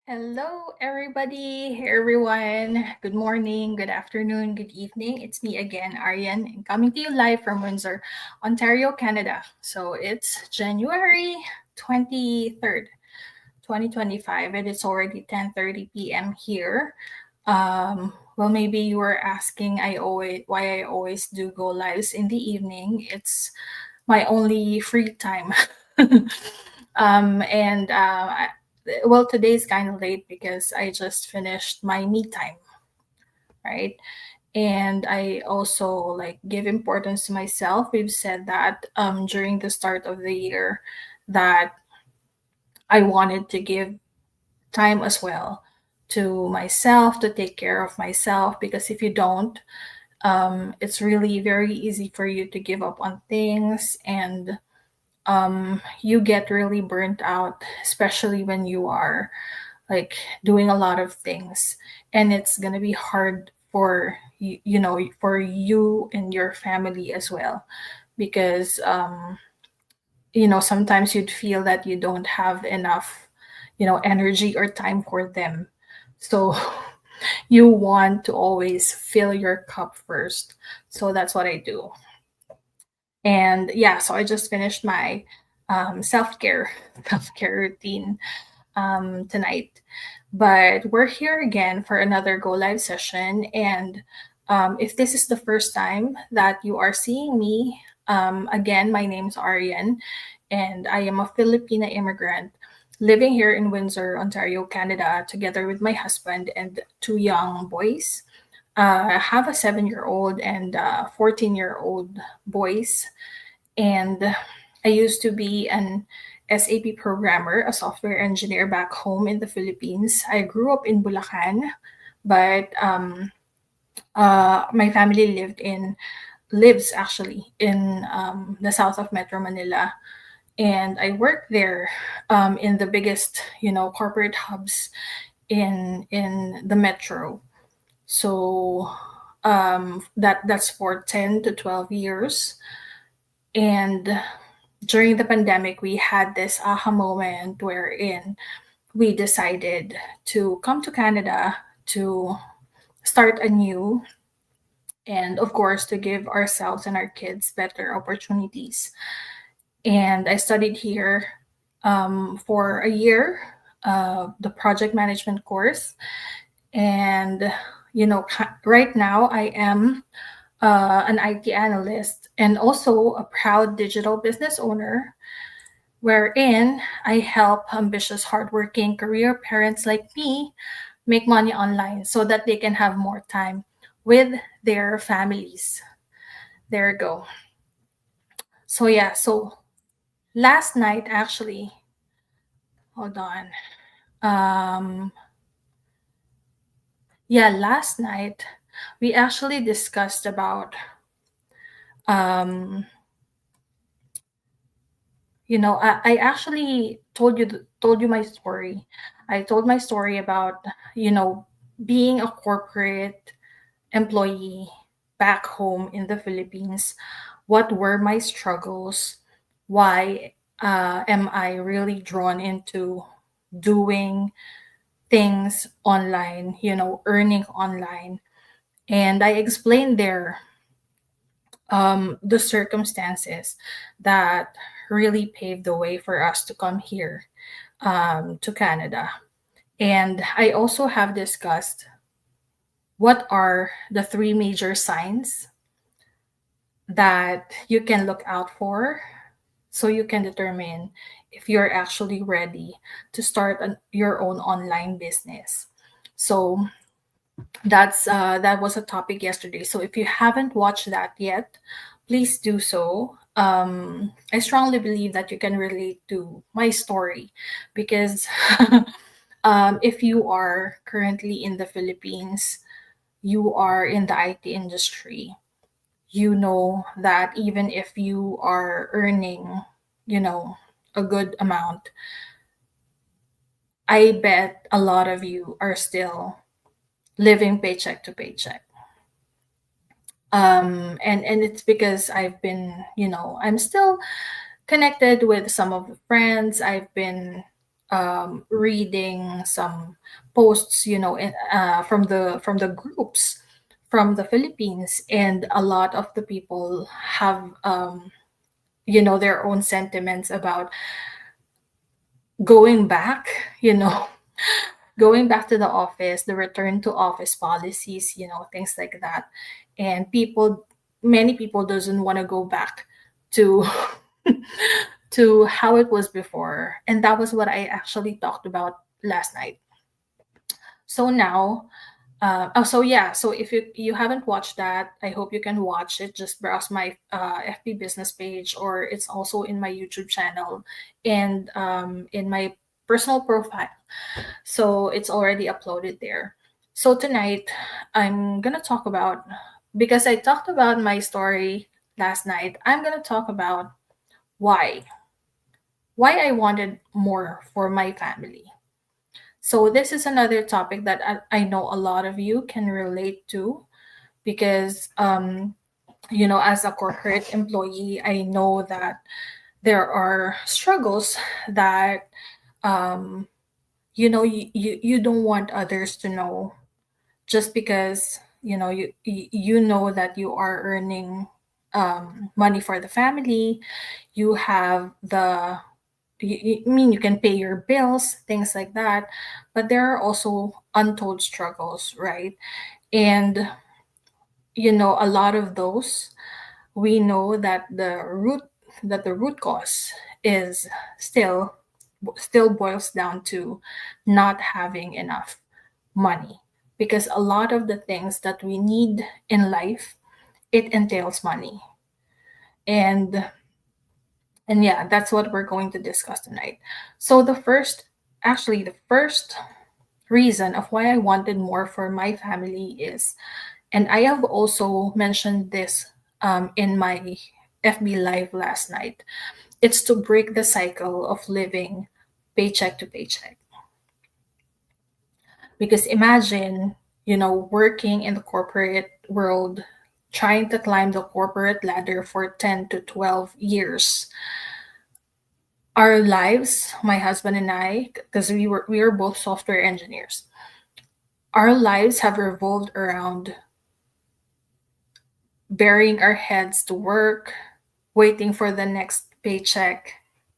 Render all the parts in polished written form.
Hello, everybody. Hey, everyone. Good morning, good afternoon, good evening. It's me again, Aryan, and coming to you live from Windsor, Ontario, Canada. So it's January 23rd, 2025, and it's already 10:30 p.m. here. Well, maybe you were asking why I always do go lives in the evening. It's my only free time. And well, today's kind of late because I just finished my me time, right? And I also like give importance to myself. We've said that during the start of the year that I wanted to give time as well to myself to take care of myself because if you don't, it's really very easy for you to give up on things and you get really burnt out, especially when you are like doing a lot of things. And it's going to be hard for for you and your family as well. Because, sometimes you'd feel that you don't have enough, energy or time for them. So you want to always fill your cup first. So that's what I do. And yeah, so I just finished my self-care self-care routine tonight. But we're here again for another Go Live session. And if this is the first time that you are seeing me, again, my name's Arian, and I am a Filipina immigrant living here in Windsor, Ontario, Canada, together with my husband and two young boys. I have a 7-year-old and 14-year-old boys. And I used to be an SAP programmer, a software engineer back home in the Philippines. I grew up in Bulacan, but my family lives actually in the south of Metro Manila, and I worked there in the biggest, corporate hubs in the metro. So that's for 10 to 12 years, and during the pandemic, we had this aha moment wherein we decided to come to Canada to start anew and, of course, to give ourselves and our kids better opportunities. And I studied here for a year, the project management course. And, right now I am an IT analyst and also a proud digital business owner wherein I help ambitious, hardworking career parents like me make money online so that they can have more time with their families. There you go. So, yeah, so last night, actually, hold on. Um, yeah, last night, we actually discussed about, um, I actually told you my story. I told my story about, you know, being a corporate employee back home in the Philippines. What were my struggles? Why am I really drawn into doing things online, earning online? And I explained there the circumstances that really paved the way for us to come here to Canada. And I also have discussed what are the three major signs that you can look out for so you can determine if you're actually ready to start your own online business. So that was a topic yesterday. So if you haven't watched that yet, please do so. I strongly believe that you can relate to my story because if you are currently in the Philippines, you are in the IT industry, you know that even if you are earning, you know, a good amount, I bet a lot of you are still living paycheck to paycheck. And it's because I've been, I'm still connected with some of the friends. I've been reading some posts, from the groups from the Philippines, and a lot of the people have, their own sentiments about going back, you know, going back to the office, the return to office policies, things like that. And many people doesn't want to go back to to how it was before. And that was what I actually talked about last night. So now, so yeah, so if you haven't watched that, I hope you can watch it. Just browse my FB business page, or it's also in my YouTube channel, and in my personal profile. So it's already uploaded there. So tonight, I'm gonna talk about, because I talked about my story last night, I'm gonna talk about why why I wanted more for my family. So this is another topic that I know a lot of you can relate to, because as a corporate employee, I know that there are struggles that um, you don't want others to know, just because you know that you are earning money for the family. You have I mean, you can pay your bills, things like that, but there are also untold struggles, right? And a lot of those, we know that the root cause is still still boils down to not having enough money, because a lot of the things that we need in life, it entails money. And and yeah, that's what we're going to discuss tonight. So the first reason of why I wanted more for my family is, and I have also mentioned this in my FB live last night, it's to break the cycle of living paycheck to paycheck. Because imagine, working in the corporate world, trying to climb the corporate ladder for 10 to 12 years. Our lives, my husband and I, because we are both software engineers, our lives have revolved around burying our heads to work, waiting for the next paycheck,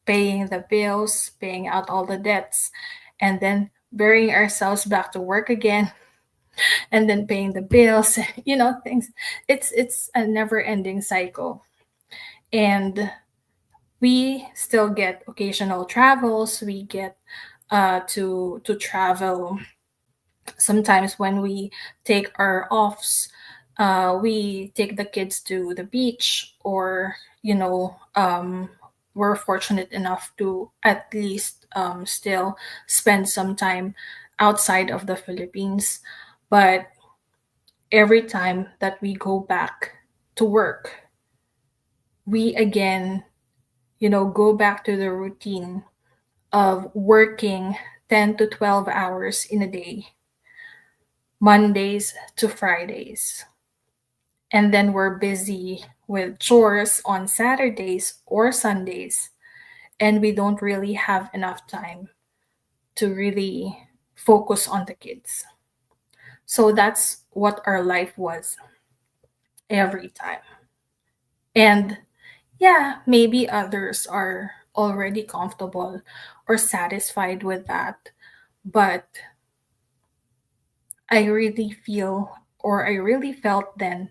paying the bills, paying out all the debts, and then burying ourselves back to work again, and then paying the bills, things. It's a never-ending cycle. And we still get occasional travels. We get to travel sometimes when we take our offs. We take the kids to the beach, or we're fortunate enough to at least still spend some time outside of the Philippines. But every time that we go back to work, we again, go back to the routine of working 10 to 12 hours in a day, Mondays to Fridays. And then we're busy with chores on Saturdays or Sundays, and we don't really have enough time to really focus on the kids. So that's what our life was every time. And yeah, maybe others are already comfortable or satisfied with that, but I really felt then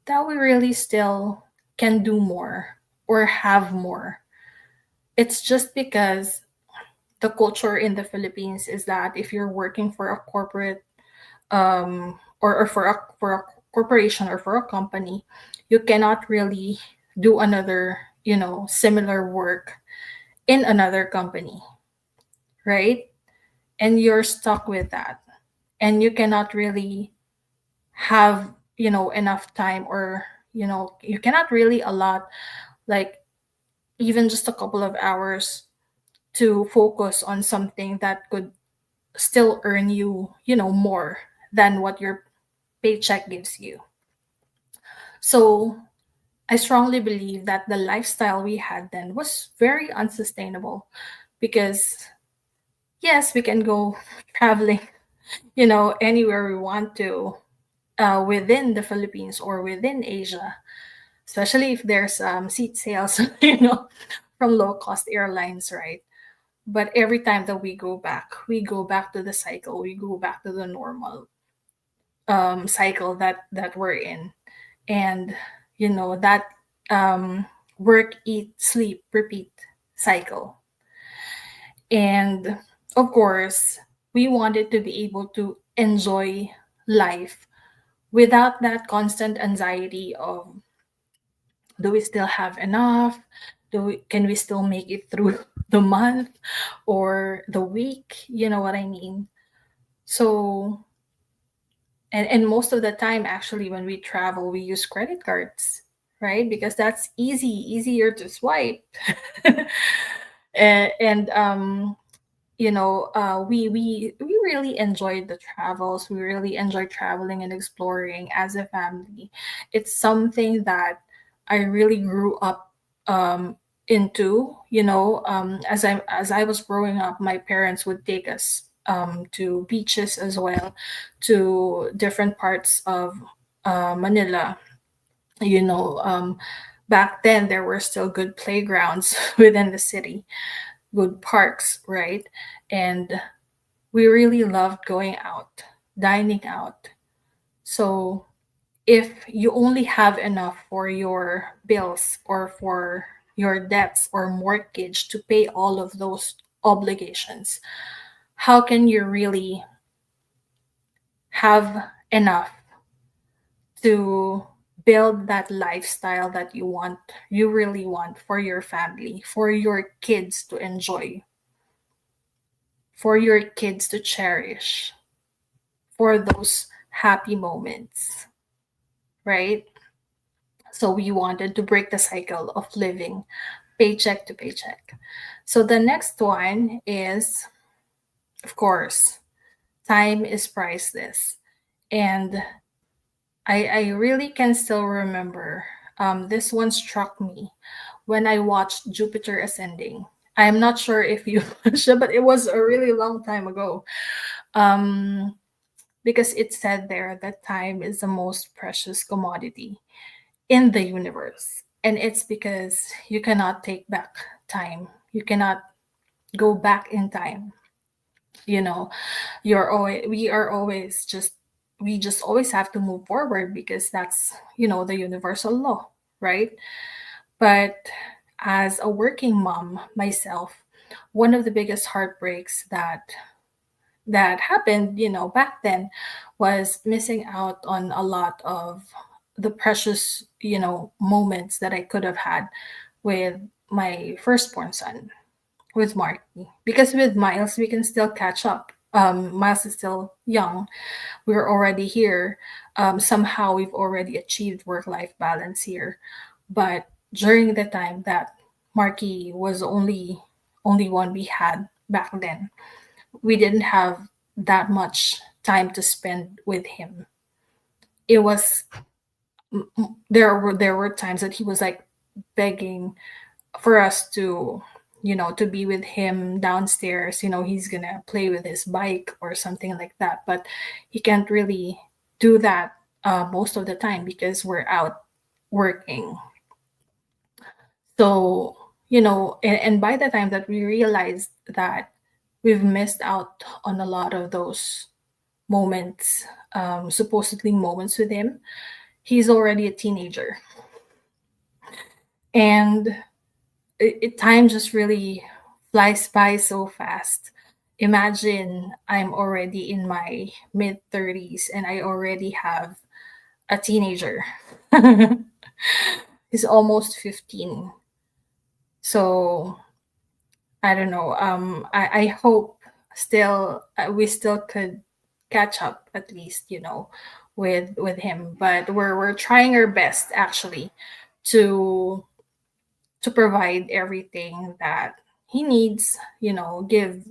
that we really still can do more or have more. It's just because the culture in the Philippines is that if you're working for a corporate, or for a corporation or for a company, you cannot really do another, similar work in another company, right? And you're stuck with that. And you cannot really have, enough time, or you cannot really allot, like, even just a couple of hours to focus on something that could still earn you, more than what your paycheck gives you. So I strongly believe that the lifestyle we had then was very unsustainable, because Yes, we can go traveling, anywhere we want to, within the Philippines or within Asia, especially if there's seat sales, from low cost airlines, right? But every time that we go back to the cycle, we go back to the normal cycle that we're in. And, that um, work, eat, sleep, repeat cycle. And of course, we wanted to be able to enjoy life without that constant anxiety of, do we still have enough? Can we still make it through the month or the week? You know what I mean? So, and most of the time, actually, when we travel, we use credit cards, right? Because that's easier to swipe. And we really enjoyed the travels. We really enjoyed traveling and exploring as a family. It's something that I really grew up um, into. As I was growing up, my parents would take us to beaches as well, to different parts of Manila. You know, um, Back then there were still good playgrounds within the city, good parks, right? And we really loved going out, dining out. So if you only have enough for your bills or for your debts or mortgage to pay all of those obligations, how can you really have enough to build that lifestyle that you really want for your family, for your kids to enjoy, for your kids to cherish, for those happy moments, right? So we wanted to break the cycle of living paycheck to paycheck. So the next one is, of course, time is priceless. And I really can still remember, this one struck me when I watched Jupiter Ascending. I'm not sure if you watched it, but it was a really long time ago. Um, because it said there that time is the most precious commodity in the universe. And it's because you cannot take back time. You cannot go back in time. You know, we are always just, we just always have to move forward because that's, the universal law, right? But as a working mom myself, one of the biggest heartbreaks that happened, back then, was missing out on a lot of the precious, moments that I could have had with my firstborn son, with Marky. Because with Miles, we can still catch up. Miles is still young. We're already here. Somehow we've already achieved work-life balance here. But during the time that Marky was only one we had back then, we didn't have that much time to spend with him. It was there were times that he was like begging for us to, to be with him downstairs. He's gonna play with his bike or something like that, but he can't really do that most of the time because we're out working. So, and by the time that we realized that we've missed out on a lot of those moments, supposedly moments with him, he's already a teenager. And time just really flies by so fast. Imagine I'm already in my mid 30s and I already have a teenager. He's almost 15. So I don't know. I hope still we still could catch up at least, with him. But we're trying our best actually to provide everything that he needs. Give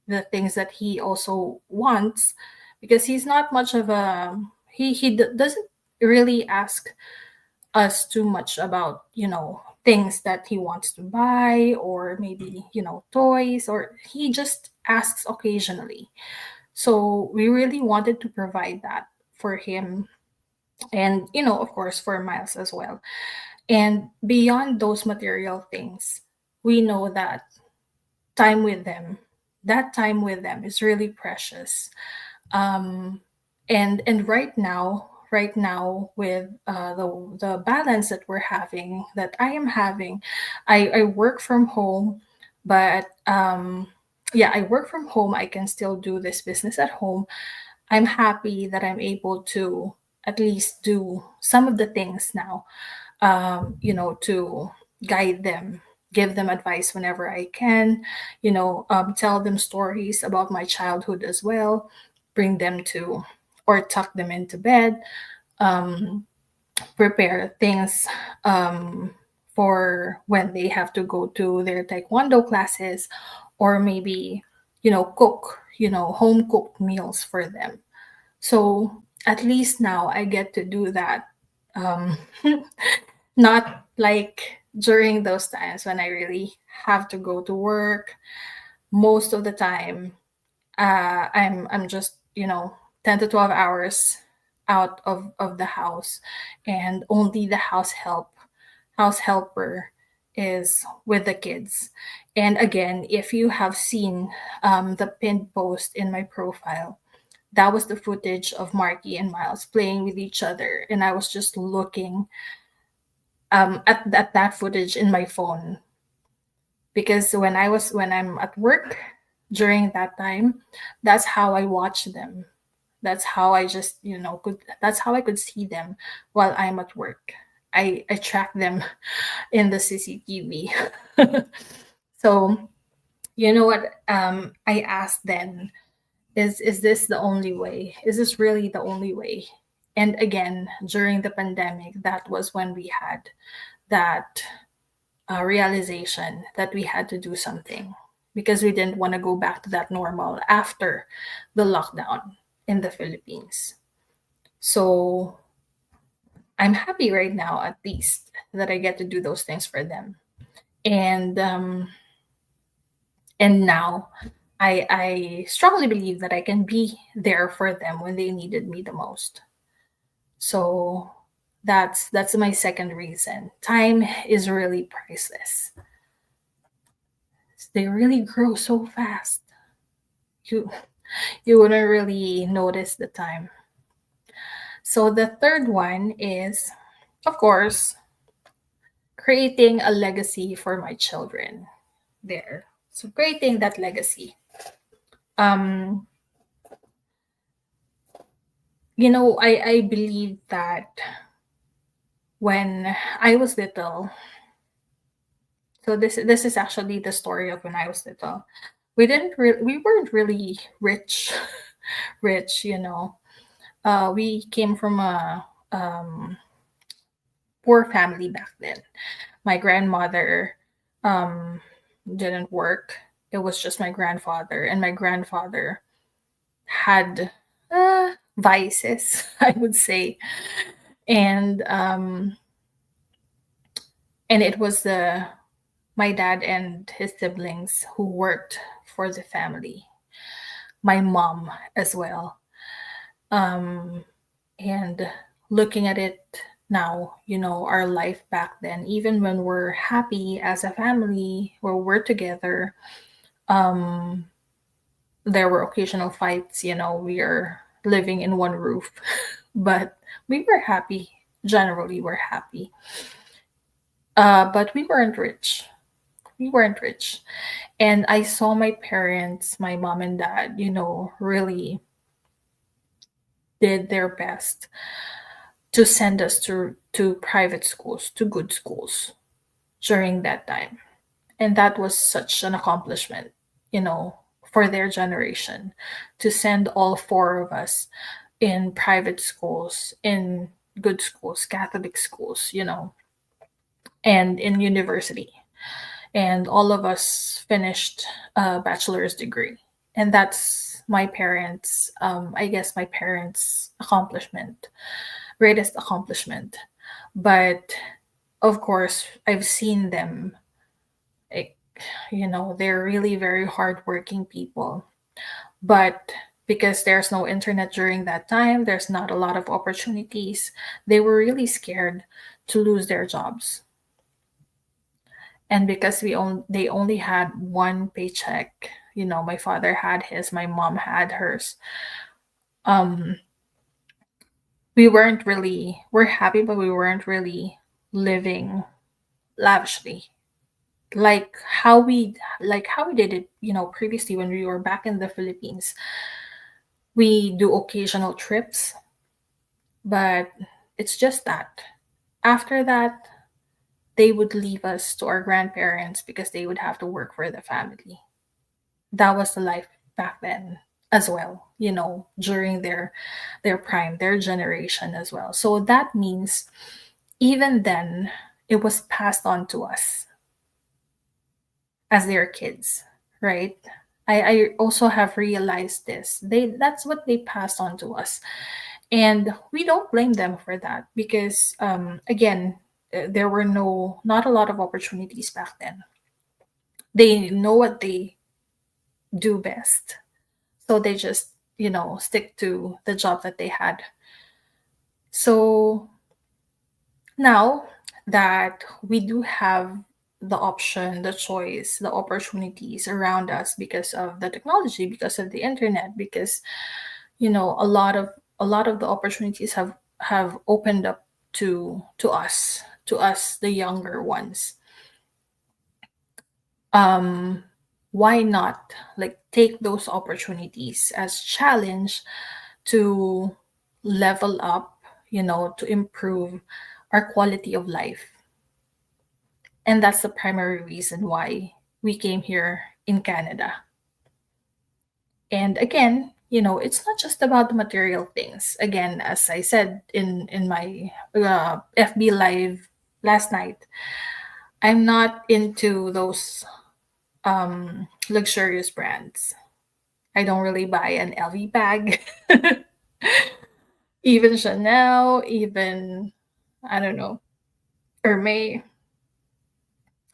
the things that he also wants, because he's not much of a doesn't really ask us too much about, things that he wants to buy, or maybe, toys, or he just asks occasionally. So we really wanted to provide that for him, and of course for Miles as well. And beyond those material things, we know that time with them, that time with them is really precious. um and right now with the balance that we're having, that I am having, I work from home, but yeah, I work from home. I can still do this business at home. I'm happy that I'm able to at least do some of the things now, to guide them, give them advice whenever I can, tell them stories about my childhood as well, bring them to or tuck them into bed, um, prepare things for when they have to go to their taekwondo classes, or maybe, cook, home cooked meals for them. So at least now I get to do that. Um, Not like during those times when I really have to go to work. Most of the time, I'm just 10 to 12 hours out of the house, and only the house helper is with the kids. And again, if you have seen the pinned post in my profile, that was the footage of Marky and Miles playing with each other, and I was just looking at that footage in my phone, because when I'm at work during that time, that's how I watch them. That's how I just could that's how I could see them while I'm at work. I track them in the CCTV. So you know what, I asked then, is this the only way? Is this really the only way? And again, during the pandemic, that was when we had that realization that we had to do something, because we didn't want to go back to that normal after the lockdown in the Philippines. So I'm happy right now, at least, that I get to do those things for them. And now I strongly believe that I can be there for them when they needed me the most. So that's my second reason. Time is really priceless. They really grow so fast. You you wouldn't really notice the time. So the third one is, of course, creating a legacy for my children. There. So creating that legacy. Um, I believe that when I was little, so this is actually the story of when I was little. We weren't really rich, rich. We came from a poor family back then. My grandmother um didn't work. It was just my grandfather, and my grandfather had vices, I would say. And it was the my dad and his siblings who worked for the family. My mom as well. Um and looking at it now, our life back then, even when we're happy as a family or we're together, um there were occasional fights. We are living in one roof, but we were happy. Generally, we're happy. But we weren't rich. And I saw my parents, my mom and dad, really did their best to send us to private schools, to good schools during that time. And that was such an accomplishment, you know, for their generation, to send all four of us in private schools, in good schools, Catholic schools, and in university. And all of us finished a bachelor's degree. And that's my parents, I guess my parents' accomplishment, greatest accomplishment. But of course, I've seen them they're really very hardworking people. But because there's no internet during that time, there's not a lot of opportunities. They were really scared to lose their jobs. And because they only had one paycheck, my father had his, my mom had hers. Um, we're happy, but we weren't really living lavishly like how we did it, previously when we were back in the Philippines. We do occasional trips, but it's just that. After that, they would leave us to our grandparents because they would have to work for the family. That was the life back then as well, during their prime, their generation as well. So that means even then it was passed on to us as their kids, right? I also have realized this. That's what they passed on to us. And we don't blame them for that because again, there were not a lot of opportunities back then. They know what they do best. So they just, stick to the job that they had. So now that we do have the option, the choice, the opportunities around us because of the technology, because of the internet, because a lot of the opportunities have opened up to us the younger ones. um why not like take those opportunities as challenge to level up, to improve our quality of life. And that's the primary reason why we came here in Canada. And again, it's not just about the material things. Again, as I said in my FB live last night, I'm not into those luxurious brands. I don't really buy an LV bag, even Chanel, even I don't know, Hermes.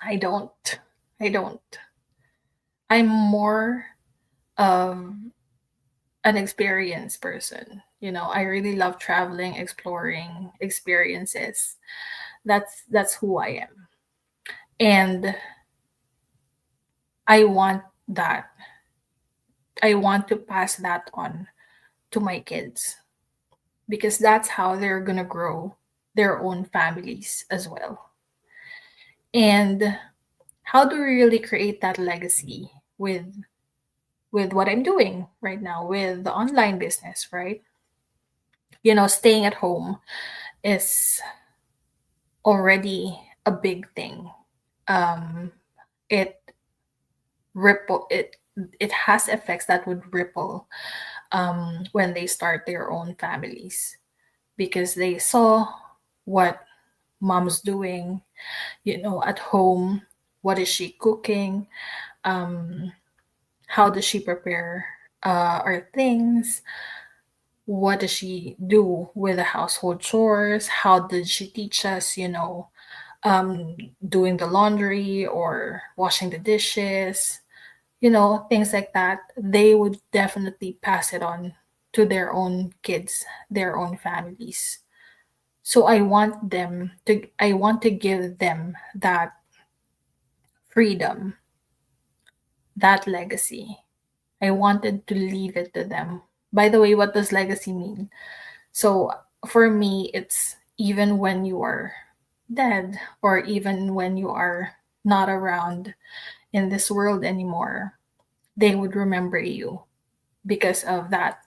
I don't. I don't. I'm more of an experienced person. I really love traveling, exploring experiences. That's who I am. And I want that. I want to pass that on to my kids because that's how they're going to grow their own families as well. And how do we really create that legacy with what I'm doing right now with the online business, right? Staying at home is already a big thing. Um, it ripple it has effects that would ripple when they start their own families because they saw what mom's doing, at home. What is she cooking? Um, how does she prepare our things? What does she do with the household chores? How did she teach us, doing the laundry or washing the dishes, things like that? They would definitely pass it on to their own kids, their own families. So I want to give them that freedom, that legacy. I wanted to leave it to them. By the way, what does legacy mean? So for me, it's even when you are dead or even when you are not around in this world anymore, they would remember you because of that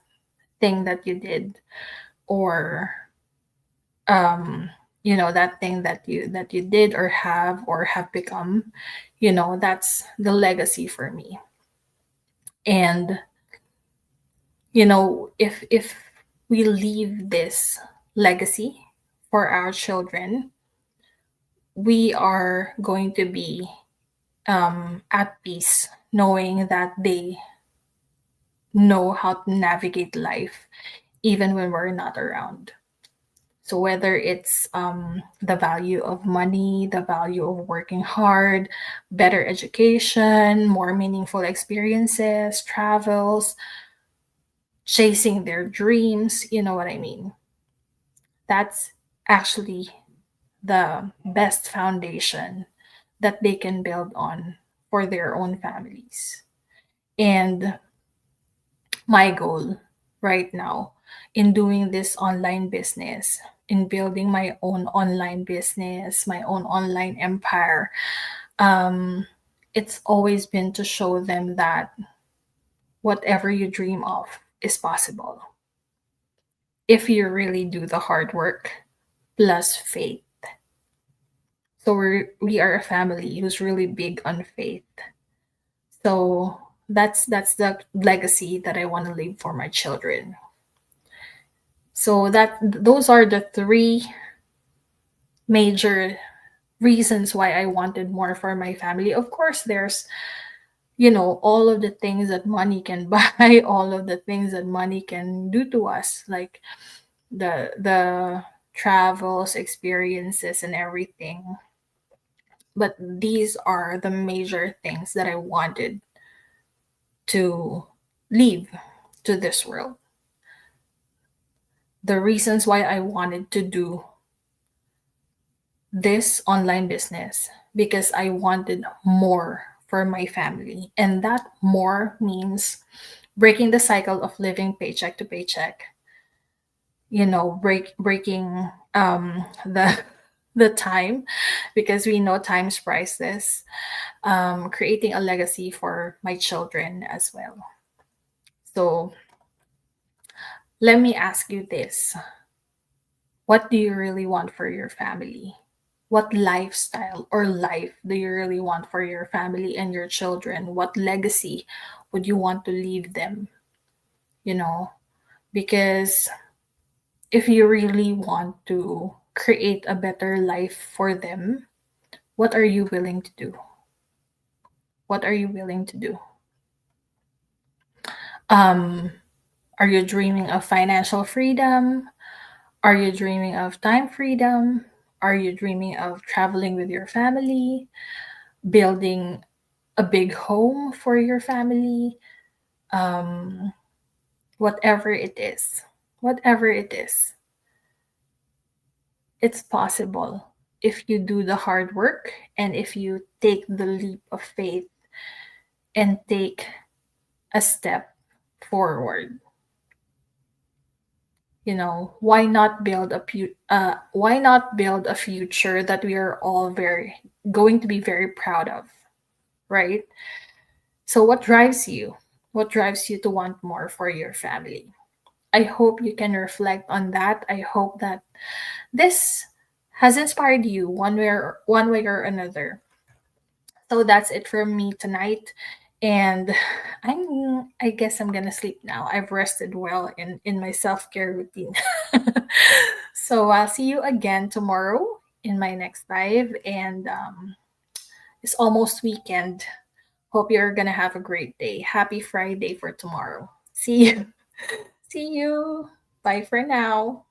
thing that you did or um that thing that you did or have become. That's the legacy for me. And if we leave this legacy for our children, we are going to be at peace knowing that they know how to navigate life even when we're not around. So whether it's the value of money, the value of working hard, better education, more meaningful experiences, travels, chasing their dreams, you know what I mean? That's actually the best foundation that they can build on for their own families. And my goal right now in doing this online business, in building my own online business, my own online empire, um, it's always been to show them that whatever you dream of is possible if you really do the hard work plus faith. So we are a family who's really big on faith. So that's the legacy that I want to leave for my children. So that those are the three major reasons why I wanted more for my family. Of course, there's all of the things that money can buy, all of the things that money can do to us, like the travels, experiences, and everything. But these are the major things that I wanted to leave to this world. The reasons why I wanted to do this online business because I wanted more for my family. And that more means breaking the cycle of living paycheck to paycheck, breaking the the time because we know time's priceless, creating a legacy for my children as well. So let me ask you this. What do you really want for your family? What lifestyle or life do you really want for your family and your children? What legacy would you want to leave them? You know, because if you really want to create a better life for them, what are you willing to do? What are you willing to do? Um, are you dreaming of financial freedom? Are you dreaming of time freedom? Are you dreaming of traveling with your family, building a big home for your family? Um, whatever it is, whatever it is, it's possible if you do the hard work and if you take the leap of faith and take a step forward. Why not build a future that we are all very going to be very proud of, right? So what drives you to want more for your family? I hope you can reflect on that. I hope that this has inspired you one way or another. So that's it from me tonight. And I guess I'm gonna sleep now. I've rested well in my self-care routine. So I'll see you again tomorrow in my next live. And it's almost weekend. Hope you're gonna have a great day. Happy Friday for tomorrow. See you. See you. Bye for now.